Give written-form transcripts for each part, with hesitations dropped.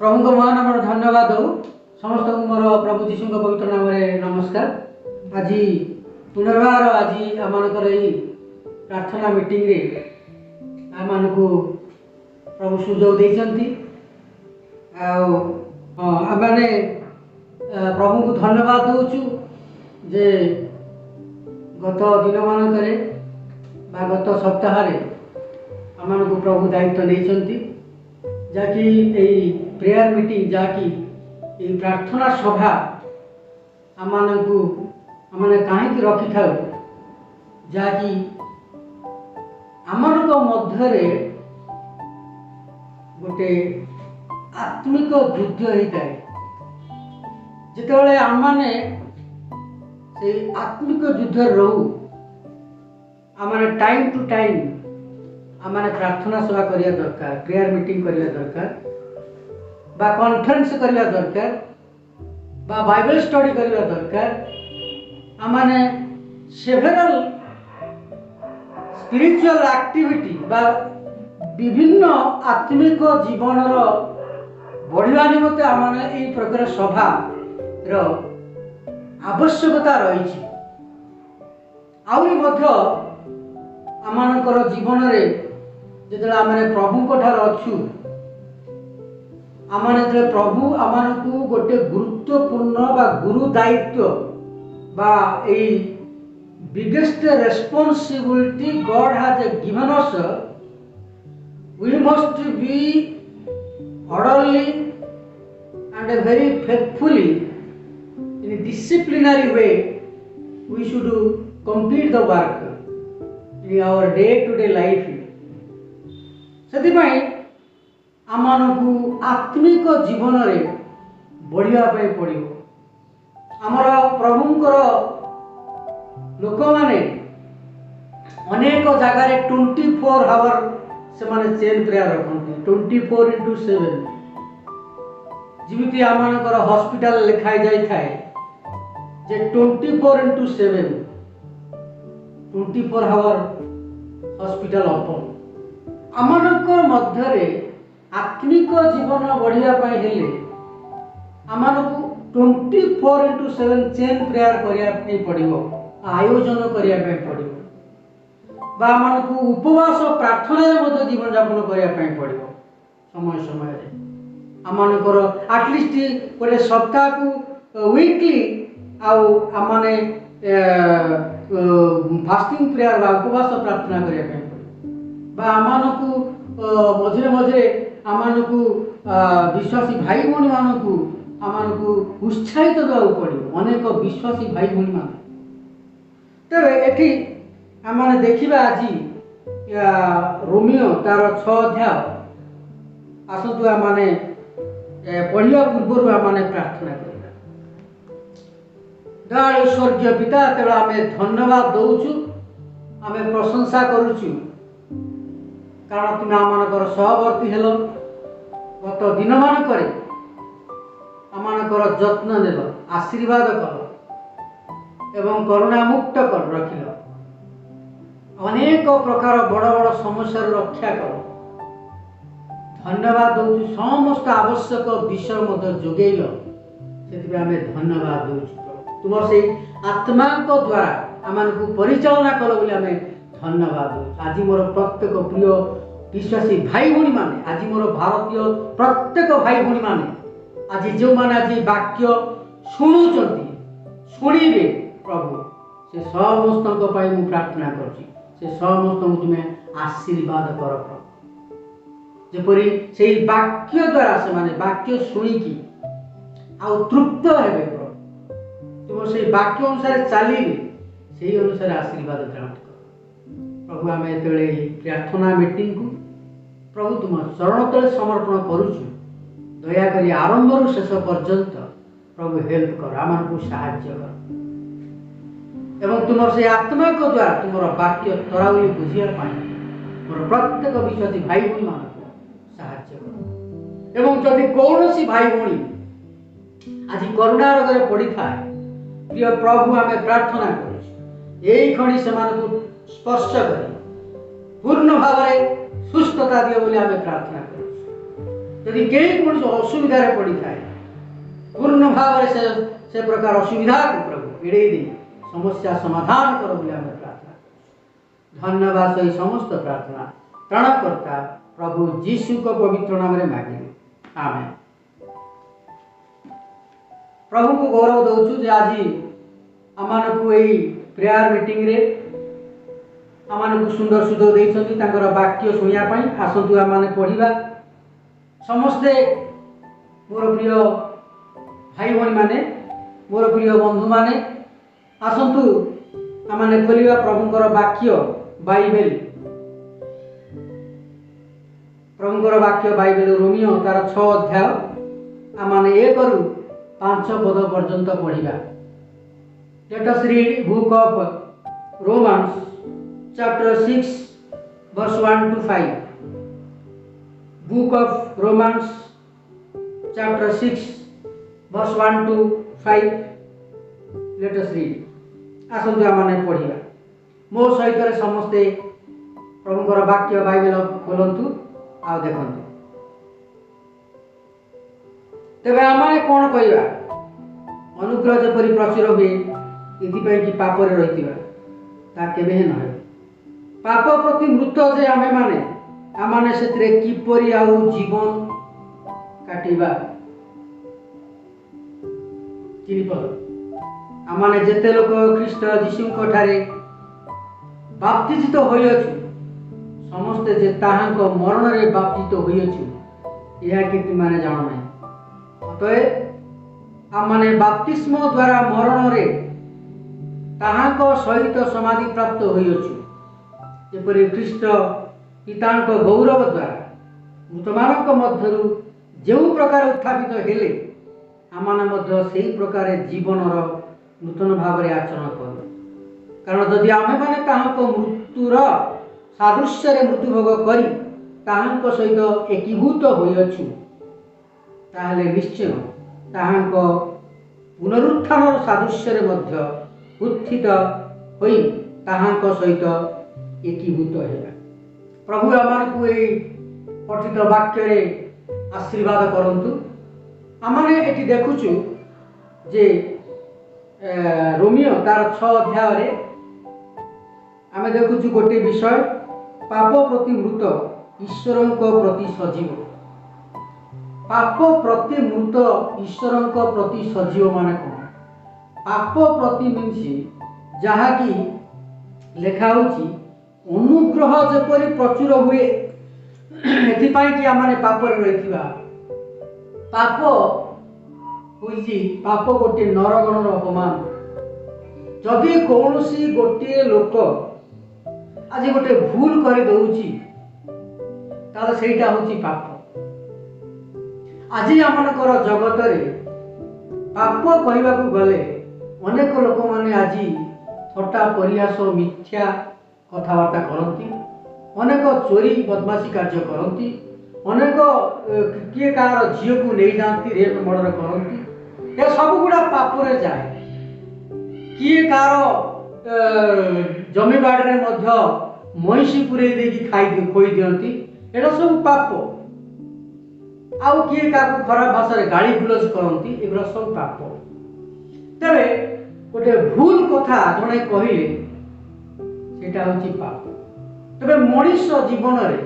प्रभु को महान धन्यवाद दो समस्त मोर प्रभु जीशु पवित्र नाम नमस्कार। आज पुनर्बार आज आम प्रार्थना मीटिंग रे आम को प्रभु सुजोग देती आने प्रभु को धन्यवाद दौचु जे गत दिन मानक गत सप्ताह आम को प्रभु दायित्व नहीं जाकि प्रेयर मीटिंग जाकि प्रार्थना सभा आम को कहीं रखी था जाकि आम मध्य गोटे आत्मिक युद्ध होता है जिते आम से आत्मिक युद्ध रहू आम टाइम टू टाइम आम प्रार्थना सभा करने दरकार, प्रेयर मीटिंग करने दरकार, बा कॉन्फ्रेंस करने दरकार, बा बाइबल स्टडी करने दरकार। आम सेवेरल स्पिरिचुअल एक्टिविटी बा विभिन्न आत्मिक जीवन बढ़िया निमंते आम यही प्रकार सभा आवश्यकता रही आमर जीवन में जो आम प्रभु अच्छु आम प्रभु आम को गोटे गुरुत्वपूर्ण बा गुरु दायित्व बा biggest responsibility God has given us. We must be orderly and very faithfully in a disciplinary way we should complete the work in our day to day life। से आम को आत्मिक जीवन में बढ़िया पड़ो। आमर प्रभुंकर लोक मैंने अनेक जगार 24 आवर से माने चेन प्रेयर रखते 24/7 जमी आमर हॉस्पिटल लिखाई जाए जे 24/7 24 आवर हॉस्पिटल ओपन। आमनकर मध्य आत्मिक जीवन बढ़िया हेले आमको 24/7 चेन प्रेयर करने पड़ो, आयोजन करने पड़ो, आम को उपवास प्रार्थना जीवन यापन करने पड़ो। समय समय आमर आटलिस्ट गोटे सप्ताह को वीकली आमने फास्टिंग प्रेयर बा उपवास प्रार्थना करने पड़ो। आम को मझे मझे आम को विश्वासी भाई भौणी मान को आम को उत्साहित देवा पड़ो। अनेक विश्वासी भाई भौणी मान तेरे ये आम देखा आज रोमियो तार 6 अध्याय आसतु आम पढ़ा पूर्व आम प्रार्थना करवा। दयालु स्वर्गीय पिता तेरे आम धन्यवाद दौचु, आम प्रशंसा करुचु कारण तुम आमर सहवर्ती हेल। गत दिन मानक आमर जत्न नेल, आशीर्वाद कल एवं करुणा मुक्त कर रखिल। अनेक प्रकार बड़ बड़ समस्या रक्षा कर धन्यवाद दौचु। समस्त आवश्यक विषय जोगेल से आम धन्यवाद दौचु। तुम से आत्मा द्वारा आम को परिचालना कल बोली आम धन्यवाद दौचु। आज मोर प्रत्येक प्रिय विश्वासी भाई भौणी माने, आज मोर भारतीय प्रत्येक भाई भौणी माने आज जो माने आज वाक्य शुणुचंती शुणिबे प्रभु से समस्त मु प्रार्थना करुच्ची से समस्त तुम्हें आशीर्वाद कर प्रभु। जपरी से वाक्य द्वारा से माने वाक्य शुणिकी आ तृप्त हेबे प्रभु। तुम से वाक्य अनुसार चलिए से अनुसार आशीर्वाद ग्रहण कर प्रभु। आम ये प्रार्थना मीटिंग को प्रभु तुम चरण तले समर्पण करुचु। दयाकोरी आरंभ रु शेष पर्यंत प्रभु हेल्प कर, आम को साहाय्य कर एवं तुम से आत्मा को द्वारा तुम वाक्य तरावली बुझापी मोर प्रत्येक विश्वासी भाई भौणी मान को साहाय्य कर। एवं जदि कौन भाई भौणी आज करुणा रोग पड़ी था प्रिय प्रभु आम प्रार्थना करी से स्पर्श कर पूर्ण भाव सुस्थता दियो बोली आम प्रार्थना कर। जदि कई कौन असुविधा पड़ी थाए पूर्ण भाव से प्रकार असुविधा को प्रभु एड़े दे समस्या समाधान करो बोली आम प्रार्थना। धन्यवाद सही समस्त प्रार्थना त्राणकर्ता प्रभु जीशु को पवित्र नाम रे मांगिलु आमेन। प्रभु को गौरव दौचु जे आज आमान को यही प्रेयर मीटिंग रे आमान को सुंदर सुजोग देइछन्ति तांकर वाक्य सुनिया पई। आसंतु आमाने पढ़िबा समस्ते मोर प्रिय भाई भणी माने मोर प्रिय बंधु माने आसंतु आमाने खोलिबा प्रभुंकर वाक्य बाइबल। प्रभुंकर वाक्य बाइबल रोमियो तार 6 अध्याय आमाने 1 रु 5 पद पर्यंत पढ़िबा। Let us read book of Romans chapter 6 verse 1 to 5. Book of Romans chapter 6 verse 1 to 5. Let us read. आसंतु आमने पढ़िबा। मो सहित रे समस्ते प्रभुंकर वाक्य बाइबल खोलंतु आ देखंतु। तेबे आमने कोन कहिबा अनुग्रह जेपरि प्रचुर हुए इति कि पाप रे रहितिबा ता केबे न होय। पाप प्रति मृत जे आमे माने आमाने सेतरे किपरि आउ जीवन काटिबा चिनिपद आमाने जेते लोक ख्रीष्ट जीशुଙ୍କ ठारे बाप्तिजित होइअछु समस्ते जे ताहांक मरण रे बाप्तिजित होइअछु यह किति माने जानो नै। अतए आमाने बाप्तिस्म द्वारा मरण रे ताहांक सहित समाधि प्राप्त होइअछु जेपरि ख्रीष्ट पितांक गौरव द्वारा मृतमानक मध्यरु जो प्रकार उत्थापित हेले आमाने मध्य सेही प्रकार जीवनर नूतन भाव रे आचरण करू। कारण जदि आमे माने ताहांक मृत्युर सादृश्य रे मृत्युभोग करी ताहांक सहित एकीभूत होइअछु ताहले निश्चय ताहांक पुनरुत्थानर सादृश्य रे मध्य उत्थित होई ताहांक सहित एकीभूत हेबा। प्रभु आमानकु ए पठित वाक्य रे आशीर्वाद करंतु। आमाने एठी देखुछु जे रोमियो तार 6 अध्याय रे आमे देखुछु गोटे विषय पाप प्रति मृत ईश्वरंक प्रति सजीव। पाप प्रति मृत ईश्वरंक प्रति सजीव माने कोन? पाप प्रति मीन्स जहा कि लेखा होची अनुग्रह जेपरि प्रचुर हुए एथिपाई कि आमाने पाप रे रहिथिबा। पाप होइछि पाप गोटे नरगणर अपमान। जदि कौनसी गोटे लोक आज गोटे भूल कर दउछि ताले सेटा होछि पाप। आज आमनकर जगत रे पाप कहबाकू गले अनेक लोक माने आज थट्टा परिहास मिथ्या कथबार्ता करती अनेक चोरी बदमाशी कार्य करती अनेक किए कार झील को नहीं जाती रेप मर्डर करती ये सब गुड़ा पाप रे जाए। किए कार जमी बाड़ी में महिषी पुरे देकी खाई खोई दियंती एटा सब पाप। आउ किए का खराब भाषा रे गाली गुलज करती एगुड़ा सब पाप। तेरे गोटे भूल कथा जड़े कहले सेटा होची पाप। तबे मनुष्य जीवन रे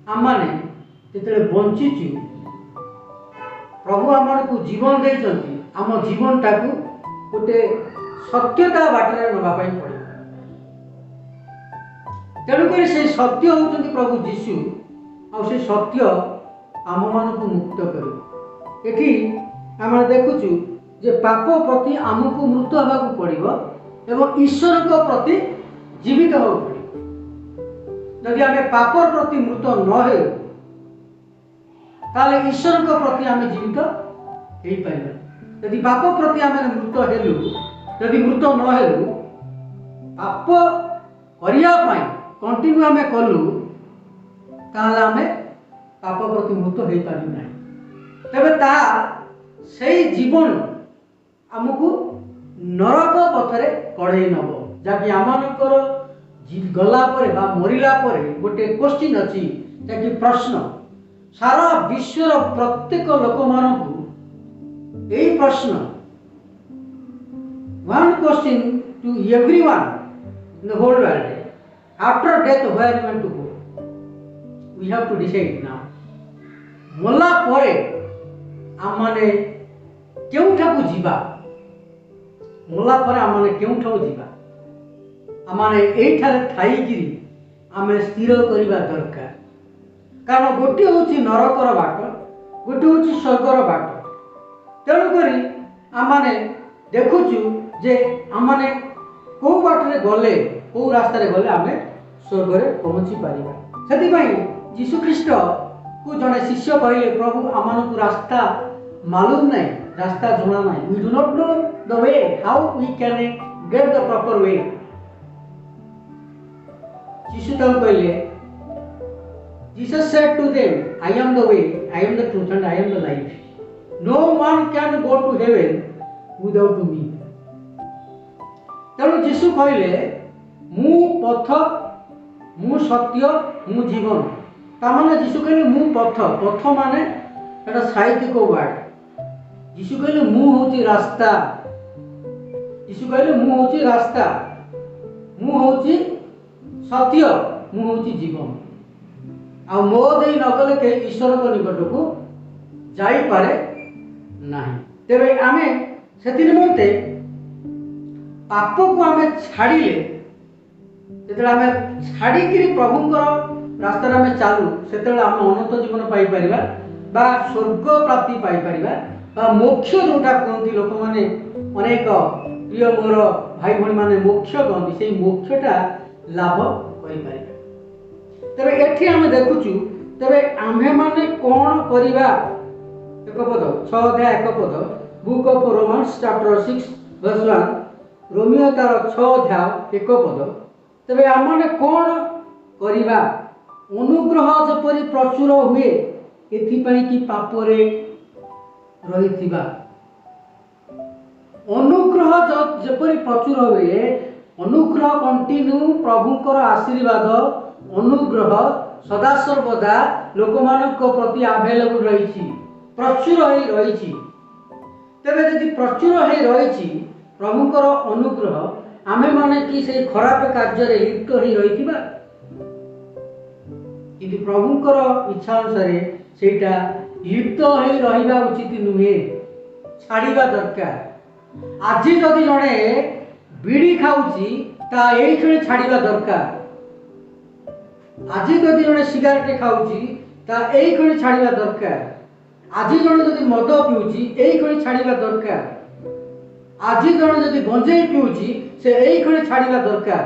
आमाने जेतले बंचिचु प्रभु आमन को जीवन देइचंती आम जीवन टाकू गोटे सत्यता बाटरे नबा पई पड़े। तेणु कर से सत्य होचंती प्रभु जीशु आ से सत्य आम मान को मुक्त कर। एठी आम देखुचु जे पाप प्रति आमको मृत होगा पड़ो एवं ईश्वर को प्रति जीवित हो पड़े। जदि आम पाप प्रति मृत न हो ताले ईश्वर को प्रति आम जीवित हो पार। यदि पाप प्रति आम मृत हेलु जदि मृत न हेलु पाप करने कंटिन्यू आम कलु ताहले आम पाप प्रति मृत हो पारि ना। तेबे ता सेई जीवन आमको नरक पथरे कड़े नब जहाँकि आमर गला परे बा मरिला परे गोटे क्वेश्चन अच्छी जहाँकि प्रश्न सारा विश्वर प्रत्येक लोक मानकु यही प्रश्न, one question to everyone in the whole world, after death where you want to go? We have to decide now. मरला परे आमने केउठाकु जीवा, मरला परे आमने केउठाकु जीवा, आमने एठारे थाईगिरी आमे स्थिर करिबा दरकार। कारण गोटे होची नरकर बाट, गोटे होची स्वर्गर बाट। तेणु करी आमने देखुचु जे आमने को बाटरे गले, को रास्ता रे गले आमे स्वर्ग रे पहुंची पारिबा। सेति पई यीशु ख्रीष्ट को जने शिष्य कहले, प्रभु आमनकु रास्ता मालूम नहीं, रास्ता जणा नहीं, we do not know the way, how we can get the proper way. यीशु तब कहले, Jesus said to them, I am the way, I am the truth and I am the life. No one can go to heaven without me. तेणु यीशु कहले, मु पथ, मु सत्य, मु जीवन। तामाने यीशु कहले मु पथ, पथ माने एटा साहित्यिक वर्ड। यीशु कहले मु होची रास्ता, यीशु कहले मु होची रास्ता, मु होची सत्य, मु होची जीवन। आ मो देई नगले के ईश्वर को निकट को जाई पारे नाही। तेबे आमे सेति निमंते पाप को आमे छाड़िले, जेतले आमे छाड़ी करी प्रभुंकर रास्ता रे आमे चालू, सेतले आमे अनंत जीवन पाई परिबा बा स्वर्ग प्राप्ति पाई परिबा बा मोक्ष जोटा कहंती लोक माने अनेक प्रिय मोर भाई भणी माने मोक्ष कहंती, सेही मोक्षटा लाभ करि परिबा। तेबे एठी आमे देखुचु, तेबे आम्हे माने कोन करिबा? एक पद 6 अध्याय 1 पद, book of romance chapter 6 verse 1, Romeo तार 6 अध्याय 1 पद। तेबे आमने कोन करिबा? अनुग्रह जेपरि प्रचुर हुए एथि पई कि पापरे रहिथिबा। अनुग्रह जेपरि प्रचुर हुए, अनुग्रह कंटिन्यू प्रभुकर आशीर्वाद, अनुग्रह सदा सर्वदा लोक मानक प्रति अवेलेबल रही, प्रचुर ही रही। तेबे यदि प्रचुर ही रही प्रभुकर अनुग्रह, आमे माने कि से खराब कार्य रे लिप्त ही रहिथिबा, किंतु प्रभुकर इच्छा अनुसार सेटा लिप्त ही रहिबा उचित नुहे, छाड़िबा दरकार। आज जदि जणे बीड़ी खाउची ता एई खणे छाड़िबा दरकार। आज जदि जने सिगारेट खाऊची ता एई खणी छाड़िबा दरकार। आज जने जदि मद पिउची एई खणी छाड़िबा दरकार। आज जने जदि गंजेई पिउची से एई खणी छाड़िबा दरकार।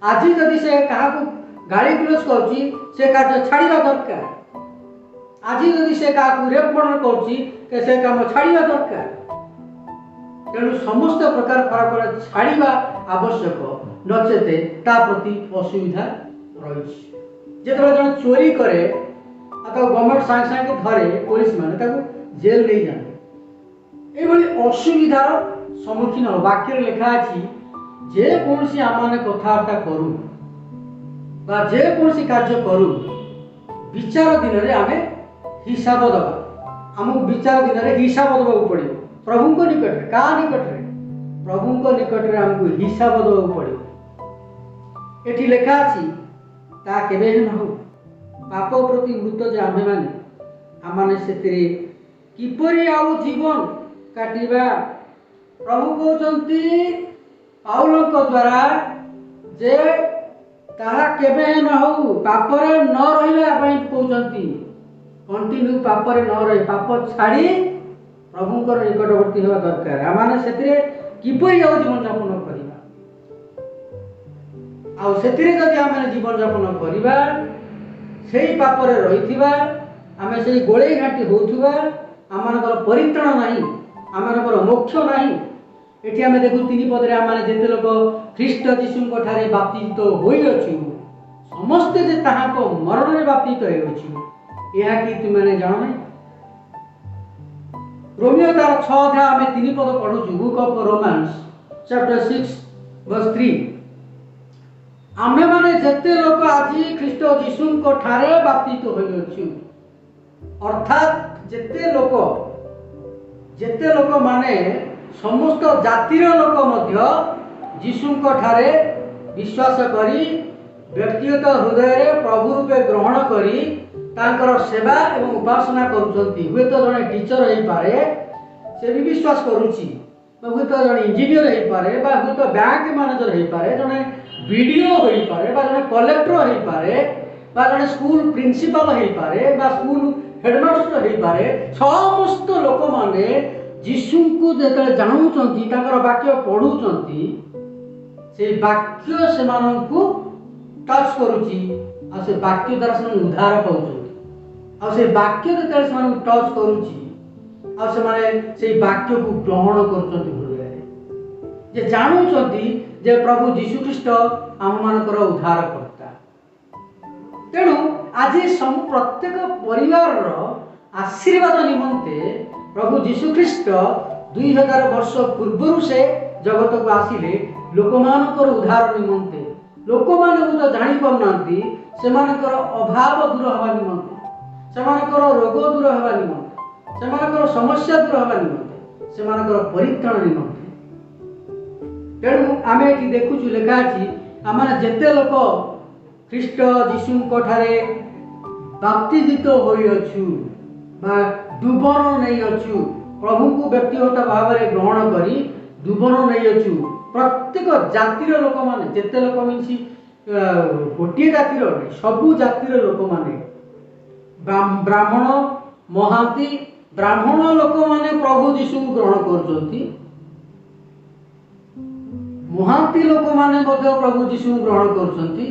आज जदि से काहाकू गाली गुलज करूची से कार्य छाड़िबा दरकार। आज जदि से काहाकू रेप मर्डर करूची के से काम छाड़िबा दरकार। तेणु समस्त प्रकार खराब छाड़िबा आवश्यक, नचेते ता प्रति असुविधा रही। जेतबे जन चोरी करे आता गवर्नमेंट सांगे सांगे धरे, पुलिस माने ताको जेल ले जाने, एभली असुविधार सम्मुखीन हो। वाक्य लिखा अछि जे कोनसी आमाने कथार्ता करू बा जे कोनसी कार्य करू, विचार दिन रे आमे हिसाब दबा। हमु विचार दिन रे हिसाब दबाउ पड़ियो प्रभुको निकट रे। का निकट रे? प्रभुको निकट रे हमकु हिसाब दबाउ पड़ियो। एठी लिखा अछि ता केबे न हो पाप प्रति मृत जे आमे माने सेतिरे किपरि आउ जीवन काटिबा। प्रभु कहउचंती पाउलक द्वारा जे ताहा केबे न हो पापरे न रहिबा पई कहउचंती, कंटिन्यू पापरे न रहि, पाप छाड़ी प्रभुकर निकटवर्ती हेबा दरकार। आमाने सेतिरे किपरि आउ जीवन यापन करिबा। आ सेतिरे जदि आमे जीवन यापन करिबा, सेही पापरे रहिथिबा, आमे सेही गोळे घाटी होउथिबा, आमानकर परित्राण नाही, आमानकर मोक्ष नाही। एठी आमे देखु 3 पदरे आमाने जेते लोक ख्रीष्ट यीशुଙ୍କ ठारे बाप्तिजित होई अछि, समस्त जे ताहाको मरण रे बाप्तिजित होई अछि, एहा कि तुमाने जानो नै? रोमियो तार 6 अध्याय आमे 3 पद पढुछु, book of romance chapter 6 verse 3। आमे माने जेते लोक आज ख्रीष्ट यीशुଙ୍କ ठारे बाप्तिजित होई अछि, अर्थात जेते लोक माने समस्त जातिर लोक मध्य यीशुंक ठारे विश्वास करी व्यक्तिगत हृदय प्रभु रूपे ग्रहण करी तांकर सेवा एवं उपासना करुछंती। हुए तो जने टीचर होई पारे से भी विश्वास करूची, हुए तो जने इंजीनियर होई पारे, हुए तो बैंक मैनेजर होई पारे, जने बीडीओ होई पारे, जने कलेक्टर होई पारे, जने स्कूल प्रिंसिपल होई पारे, स्कूल हेडमास्टर होई पारे। समस्त लोक माने यीशु को जेते जानुचंती तांकर वाक्य पढुचंती से वाक्य से माननकु टच करूची आ से वाक्य द्वारा से उद्धार पाउचंती आ से वाक्य जेते से मानन टच करूची आ से माने से वाक्य को ग्रहण करूचंती हृदय जे जानुचंती जे प्रभु यीशु ख्रीष्ट आम मानकर उद्धार करता। तेणु आज प्रत्येक परिवार आशीर्वाद निमंते प्रभु यीशु ख्रीष्ट 2000 वर्ष पूर्व से जगत को आसिले लोक मानकर उद्धार निमंते। लोक मानक तो जानी पारनांती सेमानकर अभाव दूर हवा निमंते, सेमानकर रोग दूर हवा निमंते, सेमानकर समस्या दूर हवा निमंते, सेमानकर परित्राण निमंते। तेणु आमे एठी देखुछु लेखा अछि आमाने जेते लोक ख्रीष्ट यीशुंक ठारे बाप्तिजित होई अछु बा दुबन नै अछु, प्रभु को व्यक्तिगत भाव में ग्रहण करी दुबन नै अछु। प्रत्येक जातिर लोक माने जेते लोक मिसी गोटे जातिर नै सबु जातिर लोक माने ब्राह्मण महांती ब्राह्मण लोक माने प्रभु यीशु को ग्रहण करछंती, महांती लोक माने मध्य प्रभु यीशु को ग्रहण करछंती,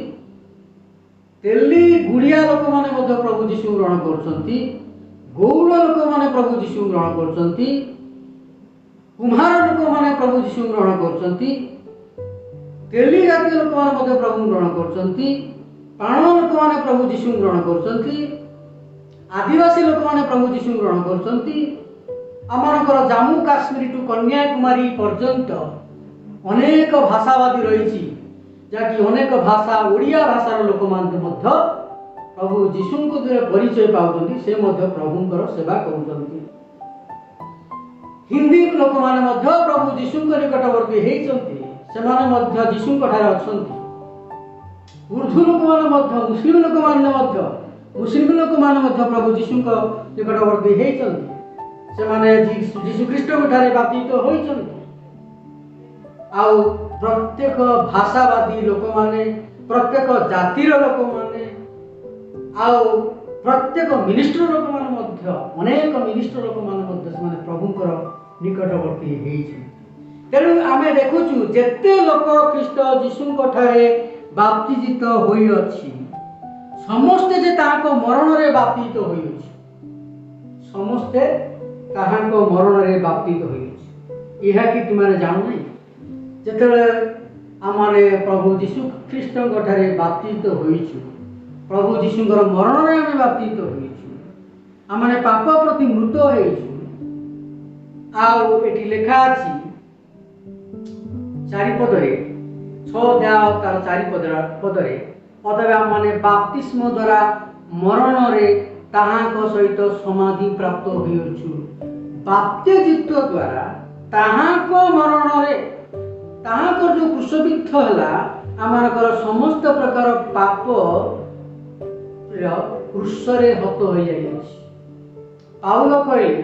तेली गुड़िया लोक माने मध्य प्रभु यीशु को ग्रहण करछंती, गौड़ लोक माने प्रभु यीशु को ग्रहण करछंती, कुम्हार लोक माने प्रभु यीशु को ग्रहण करछंती, तेली जाति लोक माने मध्य प्रभु को ग्रहण करछंती, पाण लोक माने प्रभु यीशु को ग्रहण करछंती, आदिवासी लोक माने प्रभु यीशु को ग्रहण करछंती। आमनकर जम्मू काश्मीर टू कन्याकुमारी पर्यंत अनेक भाषावादी रही जहाँकि अनेक भाषा ओडिया भाषार लोक माने मध्य प्रभु यीशु को परिचय पाउछंती, से मध्य प्रभुंकर सेवा करूछंती। हिंदी लोक माने मध्य प्रभु यीशु को निकटवर्ती हेइछंती, सेमाने मध्य यीशु ठारे अछंती। उर्दू लोक माने मध्य मुस्लिम लोक माने मध्य प्रभु यीशु को निकटवर्ती हेइछंती, सेमाने यीशु ख्रीष्ट ठारे बाप्तित होइछंती। आउ प्रत्येक भाषावादी लोक माने प्रत्येक जातिर लोक माने आउ प्रत्येक मिनिस्टर लोक माने मध्य अनेक मिनिस्टर लोक माने मध्य से माने प्रभुंकर निकटवर्ती हेइछि। तेणु आमे देखुछु जेते लोक ख्रीष्ट यीशुंक ठारे बाप्तिजित होई अछि समस्ते जे ताहाको मरण रे बाप्तित होई अछि, समस्ते ताहाको मरण रे बाप्तित होई अछि। इहा कि तुमाने जानु नै जेतले आमाने प्रभु यीशु ख्रीष्टंक ठारे बाप्तित होइछु, प्रभु यीशुंकर मरण रे आमे बाप्तित होइछु, आमाने पाप प्रति मृत होइछु। आउ एठी लेखा अछि चारिपदरे 6 अध्याय तार चारिपदरे अतएव आमाने बाप्तिस्म द्वारा मरण रे ताहाको सहित समाधि प्राप्त होइछु। बाप्तिजित द्वारा ताहाको मरण रे ताहाको जो क्रूसबिद्ध हला आमानकर समस्त प्रकार पाप क्रूसरे हत हो जाइछि। पाउल कहले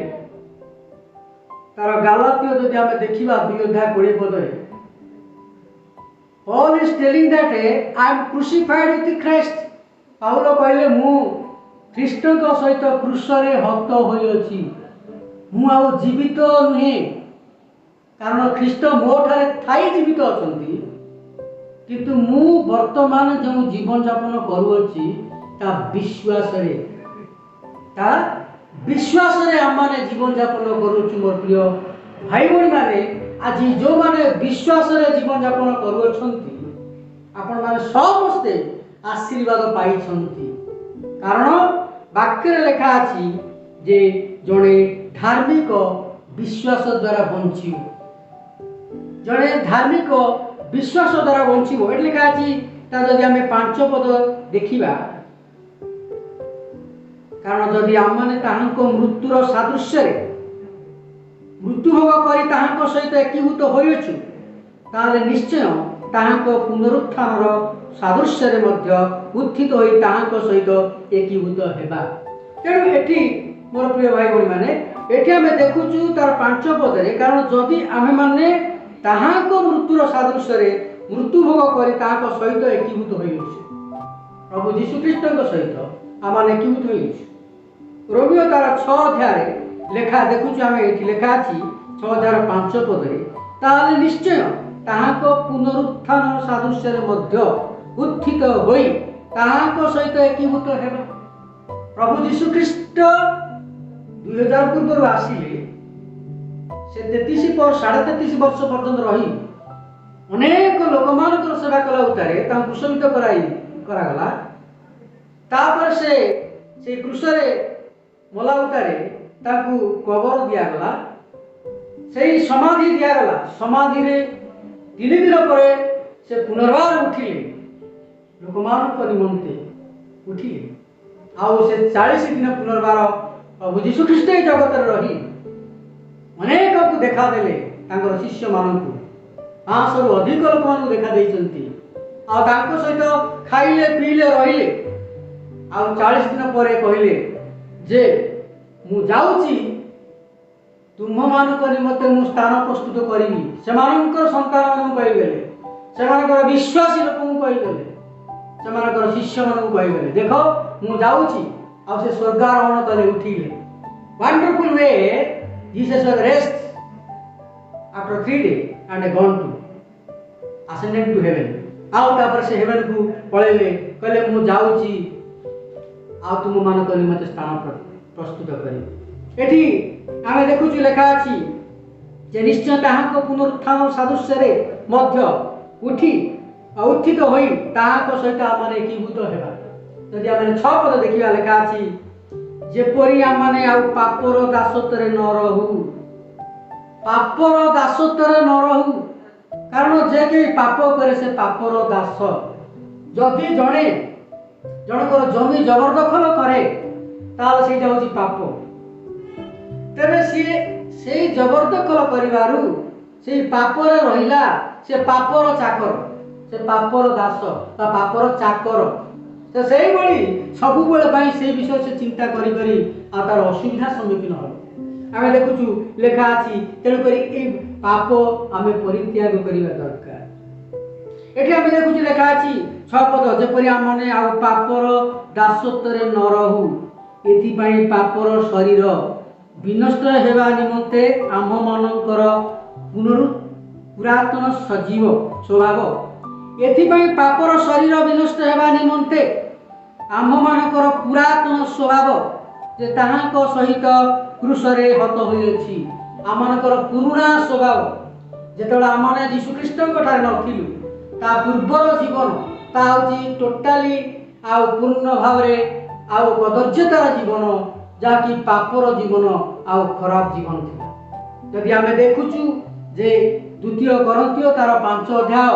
तार गालातियो जदि आमे देखिबा 2 अध्याय 20 पदरे Paul is telling that I am crucified with Christ. पाउल कहले मु ख्रीष्टक सहित क्रूसरे हत होई अछि, मु आ जीवित नुहे कारण ख्रीष्ट मो ठारे थाई जीवित अछंती, किंतु मु वर्तमान जो जीवन यापन करूछि ता विश्वास रे आमाने जीवन यापन करूछु। मोर प्रिय भाई बहन माने आज जो माने विश्वास रे जीवन यापन करूछंती आपण माने समस्ते आशीर्वाद पाइछंती, कारण वाक्य लेखा अछि जे जणे धार्मिक विश्वास द्वारा बंचियो, जणे धार्मिक विश्वास द्वारा बंचिबो एट लिखा अछि। ता जदि हमें 5 पद देखिबा कारण जदि आम मैंने मृत्युर सादृश्य मृत्युभोग कर सहित एकीभूत होइछु ताले निश्चय पुनरुत्थान सादृश्य उत्थित हो सहित एकीभूत हेबा। तेणु एठी मोर प्रिय भाई भाई मैंने एठी आम देखुचु तार 5 पदरे कारण जदि आमे माने मृत्युर सादृश्य मृत्युभोग कर सहित एकीभूत हो प्रभु जीशुख्रीष्ट सहित आम एकीभूत हो रोमियो तार 6 अध्याय लेखा देखुचु आम ये लेखा अच्छी 6 अध्याय 5 पदरे ताले निश्चय पुनरुत्थान सादृश्य उत्थित हो सहित एकीभूत हेबा। प्रभु जीशुख्रीष्ट 2000 पूर्व आसिले से 33 33.5 वर्ष पर्यंत रही अनेक लोक मान सेवा कला उतारे क्रूशित करागला तापर से क्रूशरे मला उतारे कबर दिगला से समाधि दिगला समाधि दिन दिन पर से पुनर्बार उठिले लोक मान निमंते उठिले आउ से 40 दिन पुनर्बार प्रभु जीशुख्रीष्ट जगत रही अनेक को देखा देले शिष्य मान 500 रु अधिक लोक मान देखा सहित खाइले पीले रहिले आउ 40 दिन पर कहले जे मु जाउची तुम मानक निमंते मु स्थान प्रस्तुत करी सेमानकर संतान मान कहगले सेमानकर विश्वासी लोक कहगले सेमानकर शिष्य मान कहगले देख मु जाउची आ से स्वर्गारोहण करे उठिले wonderful way Jesus was rest after 3 days and gone to ascended to heaven आउ तापर से हेवन को पळेले कहले मु जाउची आ तुम मानक निमंते स्थान प्रस्तुत करी। एठी आमे देखुछु लेखा अछि जे निश्चय ताहाको पुनरुत्थान सादृश्य मध्य उठी उत्थित होई ताहाको सहित आमाने एकीभूत हेबा। यदि आमे 6 पद देखिबा लेखा अछि जेपरि आमाने आ पापर दासत्वरे न रहू पापर दासत्वरे न रहू कारण जे के पाप करे से पापर दास जदि जणे जनकर जमी जबरदखल करे ताले सेटा होची पाप तेरे से जबरदखल करिवारु से पापर रहिला से पापर चाकर से पापर दास बा पापर चाकर तो सेही बळी सबु बेले पई से विषय से चिंता करी करी आ तार असुविधा सम्मुखीन हो आमे देखुछु लेखा अछि तेनु करी ए पाप आमे परित्याग करिवा दरकार। एठी आमे देखुछु लेखा अछि 6 पद जेपरि आमने आ पापर दासत्वरे न रहू एथि पई पापर शरीर विनष्ट हेबा निमंते आम मानकर पुरातन सजीव स्वभाव एथि पई पापर शरीर विनष्ट हेबा निमंते आम मानकर पुरातन स्वभाव जे ताहाको सहित क्रूशरे हत होइछि आमनकर पुराना स्वभाव जेतोला आमने जीशुख्रीष्ट ठारे नथिलु ता पूर्वर जीवन ता होछि टोटाली आ पूर्ण भावरे आ कदर्यतार जीवन जहाँकि पापर जीवन आ खराब जीवन था। यदि आमे देखुचु जे 2 कोरिन्थियो तार 5 अध्याय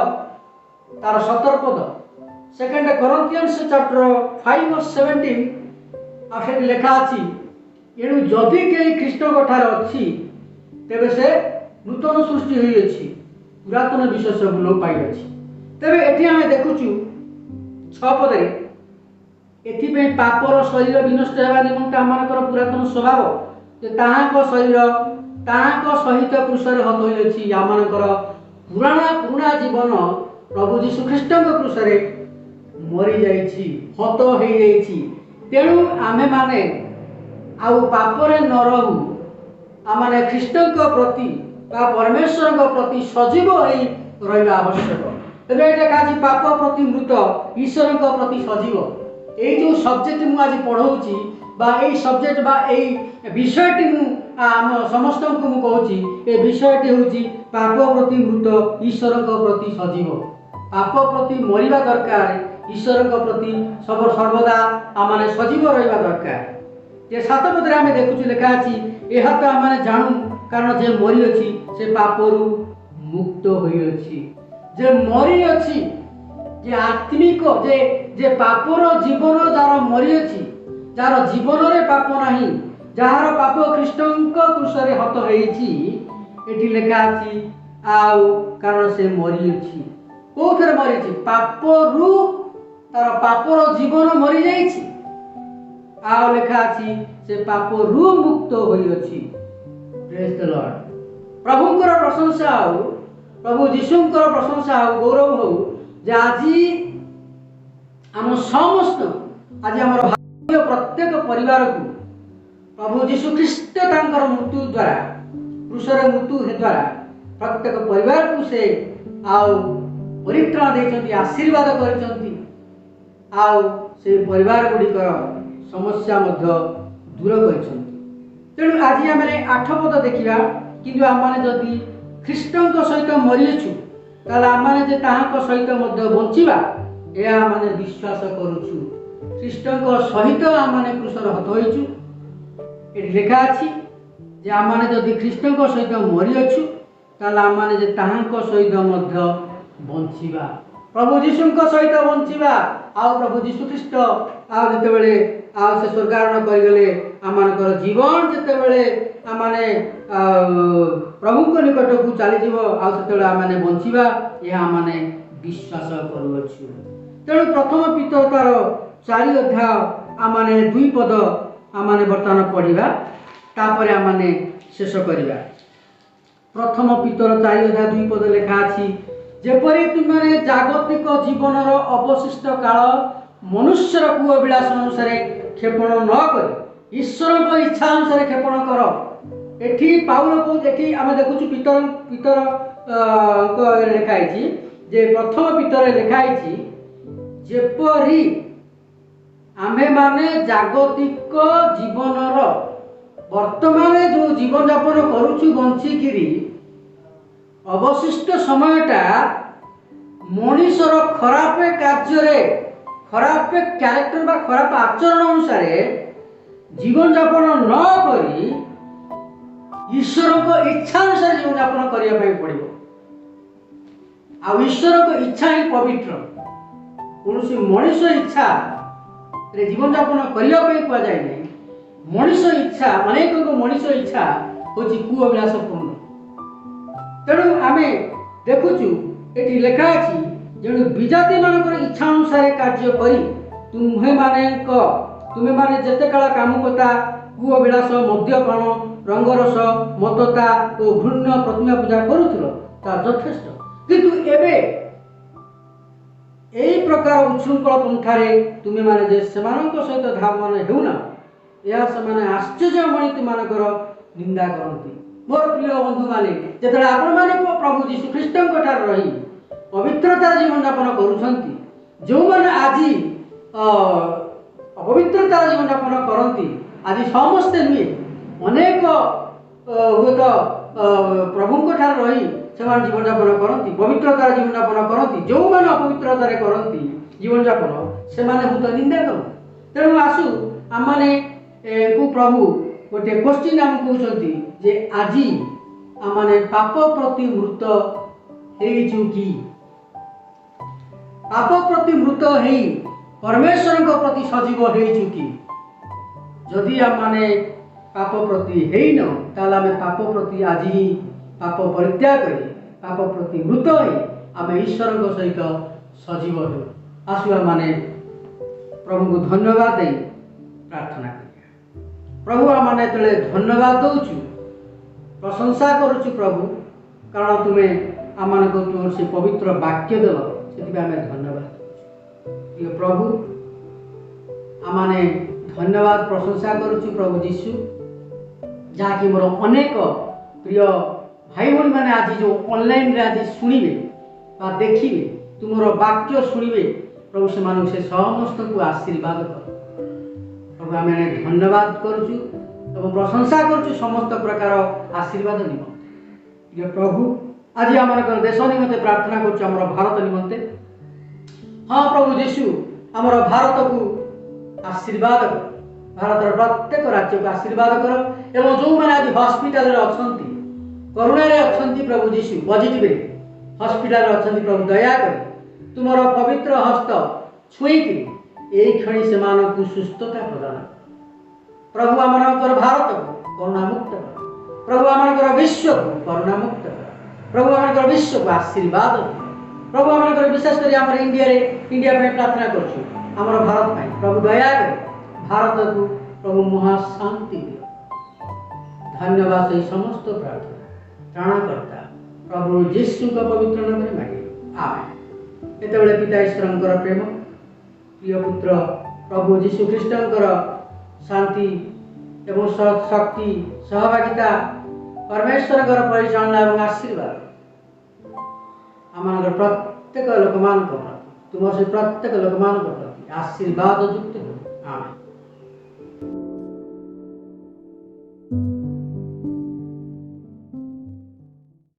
तार 17 पद 2 कोरिन्थियंस चैप्टर 5 वर्स 17 आफे लेखा अछि एनु जदि के ख्रीष्ट ठारे अछि तेबे से नूतन सृष्टि होई अछि पुरातन विषय सब लोप पाई अछि। तेबे एठी आमे देखुचु 6 पदरे एथि पापर शरीर विनष्ट हेबा निमंते आमनकर पुरातन स्वभाव जे ताहाको शरीर ताहाको सहित क्रूशरे हत होइछि आमनकर पुराना जीवन प्रभु जीशुख्रीष्ट क्रूशरे मरी जाइछि हत होई जाइछि। तेणु आमे माने आउ पापरे न रहू आमाने ख्रीष्टक प्रति बा परमेश्वर प्रति सजीव होई रहिबा आवश्यक। एबे एटा पाप प्रति मृत ईश्वर प्रति सजीव এই যে সবজেক্ট মু আজ পড়াউছি বা এই সবজেক্ট বা এই বিষয়টি মু আম সমস্তଙ୍କୁ মু কହୁছি এই বিষয়টি হচ্ছে পাপ প্রতি মৃত ঈশ্বরଙ୍କ প্রতি সজীব পাপ প্রতি মরিবা দরকার ঈশ্বরଙ୍କ প্রতি সর্বদা আমানে সজীব রহিবা দরকার। যে 7 পদরে আমি দেখুছি লেখা আছে এহা তো আমানে জানু কারণ যে মরি অছি সে পাপরু মুক্ত হই অছি যে মরি অছি যে आत्मिक जे पापर जीवन जार मरी अच्छी जार जीवन रे पाप नहीं, जार पाप ख्रीष्टंक क्रूसरे हत होईछि एठी लेखा अछि आउ कारण से मरी अछि। कोथरे मरी अछि? पाप रु तार पापर जीवन मरी जाइछि। आउ लेखा अछि से पाप रु मुक्त होई अछि। Praise the Lord. प्रभुंकर प्रशंसा हो, प्रभु जीशुंकर प्रशंसा हो, गौरव हो जे आजी आम समस्त आज आम भारतीय प्रत्येक परिवार को प्रभु जीशु ख्रीष्ट तांकर मृत्यु द्वारा क्रूसर मृत्यु द्वारा प्रत्येक परिवार को से आउ परित्राण देइछन्ति, आशीर्वाद करिछन्ति। आउ से परिवार गुड़िकर समस्या मध्य दूर करिछन्ति। तेणु आज आम 8 पद देखिबा। किंतु आम जदि ख्रीष्टंक सहित मरीछु ताले आम सहित मध्य बंचिबा या माने विश्वास करूछु। ख्रीष्टंक सहित आम क्रूसर हत होइछु। एठी लेखा अछि जे आम जदि ख्रीष्टंक सहित मरीछु ताले आम सहित मध्य बंचिबा, प्रभु जीशुंक सहित बंचिबा। आउ प्रभु जीशु ख्रीष्ट आउ जेतेबेले आउ से स्वर्गारोहण करिगले आमानकर जीवन जेतेबेले आमाने प्रभुंक निकट को चली जीव आउ सेतेबेले आमाने बंचिबा या आमाने विश्वास करूछु। तेणु प्रथम पितर 4 अध्याय आमाने 2 पद आमाने वर्तमान पढ़िबा, तापर आमाने शेष करिबा। प्रथम पितर 4 अध्याय 2 पद लेखा अछि, जेपरि तुमने जागतिक जीवनर अवशिष्ट काल मनुष्यर कु अभिलाष अनुसार क्षेपण न कर ईश्वर को इच्छा अनुसार क्षेपण कर। एठी पाउल को एठी आमे देखुछु पितर को लेखा आइछि जे प्रथम पितर लेखा आइछि जेपरि आमे माने जागतिक जीवनर वर्तमान जो जीवन यापन करूछु बंची किरी अवशिष्ट समयटा मनुष्यर खराब कार्य खराब क्यारेक्टर बा खराब आचरण अनुसार जीवन यापन न करी ईश्वर को इच्छा अनुसार जीवन यापन करने पड़ो। आ ईश्वर को इच्छा ही पवित्र। कौन मनुष्य इच्छा जीवन यापन करने कह जाए नहीं। मनुष्य इच्छा अनेक मनुष्य इच्छा हूँ कुअभिलाषपूर्ण। तेणु आम देखुचु ये लेखा अच्छी जेणु विजाति मानकर इच्छा अनुसार कार्य करी तुम्हें माने जेते काल कामुकता कुअभिलाष मद्यपान रंगरस मतता और घृण्य प्रतिमा पूजा करुथिल ता यथेष्ट। किंतु एबे एई प्रकार उच्छृंखल पंथारे तुमे माने जे सेमानक सहित धावन हेउना या सेमाने आश्चर्यमणि तुमानकर निंदा करती। मोर प्रिय बंधु माने जेतले आपण माने प्रभु जीशु ख्रीष्टंक ठार रही पवित्रता जीवन यापन करूछंती, जो माने आजी अपवित्रता जीवन यापन करती आज समस्ते नुहे अनेक हुएत प्रभुंक ठार रही से जीवन यापन करती पवित्रता जीवन यापन करती। जो माने अपवित्रता करती जीवन यापन से माने हुत निंदा कर। तेणु आसु आम को प्रभु गोटे क्वेश्चन आम कहते जे आजी आम पाप प्रति मृत हेइछु कि पाप प्रति मृत हेई परमेश्वर प्रति सजीव हेइछु कि। जदि आम पाप प्रति हेइन ताले आम पाप प्रति आज ही पाप परित्याग करी पाप प्रति मृत होई आम ईश्वर सहित सजीव हो। आसु आम प्रभु को धन्यवाद दे प्रार्थना कर। प्रभु आम जो धन्यवाद दौचु प्रशंसा करुचु प्रभु कारण तुम्हें आम को तुम से पवित्र वाक्य देव से आम धन्यवाद। ये प्रभु आम धन्यवाद प्रशंसा करुचु प्रभु जीशु जहाँकि मोर अनेक प्रिय भाई भाई मैंने आज जो ऑनलाइन आज शुणवे देखिए तुम वाक्य शुणवे प्रभु से समस्त को आशीर्वाद कर। प्रभु आम धन्यवाद करुचु एवं प्रशंसा करुचु समस्त प्रकार आशीर्वाद निमंते। ये प्रभु आज आम देश निमंते प्रार्थना करुचु आम भारत निमंते। हाँ प्रभु जीशु आम भारत को आशीर्वाद कर, भारत प्रत्येक राज्य को आशीर्वाद कर एवं जो मैंने आज हॉस्पिटल अच्छा करुणार अच्छा प्रभु जीशु पॉजिटिव हॉस्पिटल अच्छा प्रभु दया कर तुम पवित्र हस्त छुईक यही क्षणी से सुस्थता प्रदान प्रभु आमर भारत को करुणा मुक्त कर, प्रभु आमर विश्व को करुणा मुक्त कर, प्रभु आमर विश्व को आशीर्वाद दियो। प्रभु आमर विशेष कर आम इंडिया में प्रार्थना कर भारत में प्रभु दया कर भारत को प्रभु महाशांति दियो। धन्यवाद से समस्त प्रार्थना त्राणकर्ता प्रभु जीशु का पवित्र नाम मांगे आमेन। एतबेले पिता ईश्वर प्रेम प्रिय पुत्र प्रभु जीशु ख्रीष्टर शांति एवं शक्ति सहभागिता परमेश्वर परिचालना और आशीर्वाद आम प्रत्येक लोक प्रति तुम से प्रत्येक लोक प्रति आशीर्वाद युक्त हो आमेन।